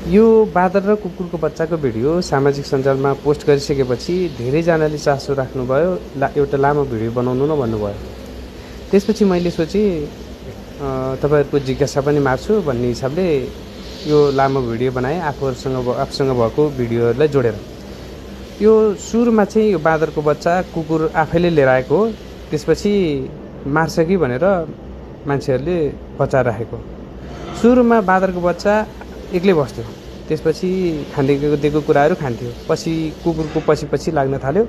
यो बाँदर र कुकुरको बच्चाको भिडियो सामाजिक सञ्जालमा पोस्ट गरिसकेपछि धेरैजनाले चासो राख्नुभयो, एउटा लामो भिडियो बनाउनु न भन्नुभयो। त्यसपछि मैले सोचेँ तपाईँहरूको जिज्ञासा पनि मार्छु भन्ने हिसाबले यो लामो भिडियो बनाएँ, आफूसँग भएको भिडियोहरूलाई जोडेर। यो सुरुमा चाहिँ यो बाँदरको बच्चा कुकुर आफैले लिएर आएको हो, त्यसपछि मार्छ कि भनेर मान्छेहरूले बचाएर राखेको। सुरुमा बाँदरको बच्चा एक्लै बस्थ्यो, त्यसपछि दिएको कुराहरू खान्थ्यो, पछि कुकुरको पछि लाग्न थाल्यो।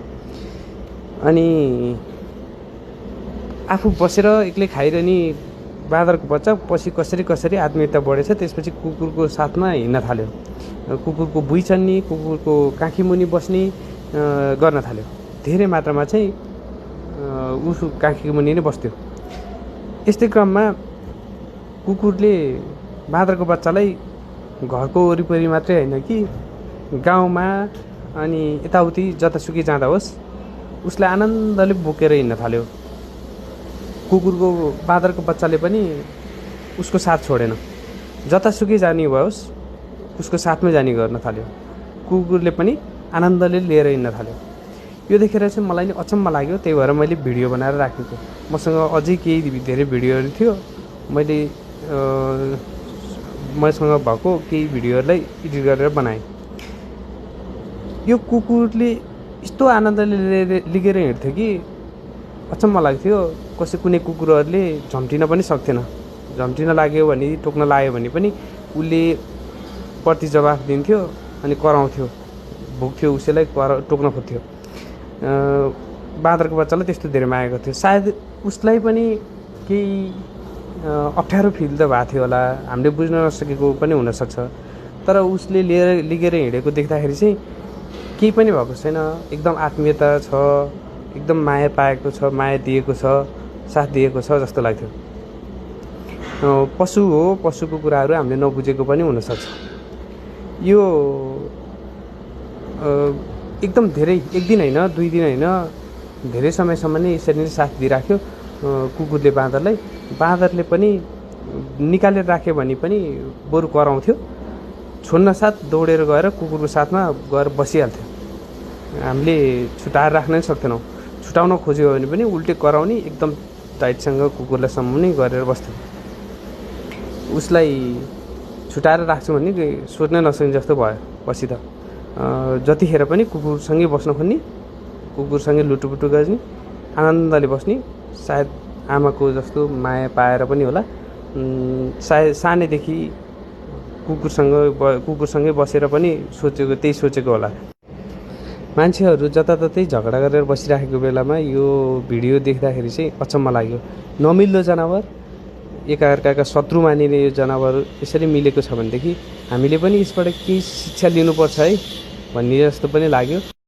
अनि आफू बसेर एक्लै खाइरहने बाँदरको बच्चा पछि कसरी आत्मीयता बढेछ, त्यसपछि कुकुरको साथमा हिँड्न थाल्यो, कुकुरको भुइँ चन्ने, कुकुरको काखी मुनि बस्ने गर्न थाल्यो। धेरै मात्रामा चाहिँ उसको काखी मुनि नै बस्थ्यो। यस्तै क्रममा कुकुरले बाँदरको बच्चालाई घरको वरिपरि मात्रै होइन कि गाउँमा अनि यताउति जतासुकै जाँदा होस् उसलाई आनन्दले बोकेर हिँड्न थाल्यो। कुकुरको बाँदरको बच्चाले पनि उसको साथ छोडेन, जतासुकै जाने भयोस् उसको साथमै जाने गर्न थाल्यो। कुकुरले पनि आनन्दले लिएर हिँड्न थाल्यो। यो देखेर चाहिँ मलाई नि अचम्म लाग्यो, त्यही भएर मैले भिडियो बनाएर राखेको। मसँग अझै केही धेरै भिडियोहरू थियो, मसँग भएको केही भिडियोहरूलाई एडिट गरेर बनाएँ। यो कुकुरले यस्तो आनन्दले लिएर हिँड्थ्यो कि अचम्म लाग्थ्यो। कुनै कुकुरहरूले झम्टिन पनि सक्थेन, झम्टिन लाग्यो भने, टोक्न लाग्यो भने पनि उसले प्रति जवाफ दिन्थ्यो अनि कराउँथ्यो, भुक्थ्यो, उसैलाई टोक्न खोज्थ्यो। बाँदरको बच्चालाई त्यस्तो धेरै माया गर्थ्यो। सायद उसलाई पनि केही अप्ठ्यारो फिल त भएको थियो होला, हामीले बुझ्न नसकेको पनि हुनसक्छ। तर उसले लिएर हिँडेको देख्दाखेरि चाहिँ केही पनि भएको छैन, एकदम आत्मीयता छ, एकदम माया पाएको छ, माया दिएको छ, साथ दिएको छ जस्तो लाग्थ्यो। पशु हो, पशुको कुराहरू हामीले नबुझेको पनि हुनसक्छ। यो एकदम धेरै, एक दिन होइन, 2 दिन होइन, धेरै समयसम्म नै यसरी नै साथ दिइराख्यो कुकुरले बाँदरलाई। बाँदरले पनि निकालेर राख्यो भने पनि बरु कराउँथ्यो, छोड्न साथ दौडेर गएर कुकुरको साथमा गएर बसिहाल्थ्यो। हामीले छुटाएर राख्न नै सक्दैनौँ, छुटाउन खोज्यो भने पनि उल्टे कराउने, एकदम टाइटसँग कुकुरलाई सम्झाउने गरेर बस्थ्यो। उसलाई छुटाएर राख्छु भने सोच्नै नसक्ने जस्तो भयो। पछि त जतिखेर पनि कुकुरसँगै बस्न खोज्ने, कुकुरसँगै लुटुपुटु गर्ने, आनन्दले बस्ने। सायद आमाको जस्तो माया पाएर पनि होला, सायद सानैदेखि कुकुरसँगै बसेर पनि त्यही सोचेको होला। मान्छेहरू जताततै झगडा गरेर बसिराखेको बेलामा यो भिडियो देख्दाखेरि चाहिँ अचम्म लाग्यो। नमिल्दो जनावर, एकाअर्काका शत्रु मानिने यो जनावर यसरी मिलेको छ भनेदेखि हामीले पनि यसबाट केही शिक्षा लिनुपर्छ है भन्ने जस्तो पनि लाग्यो।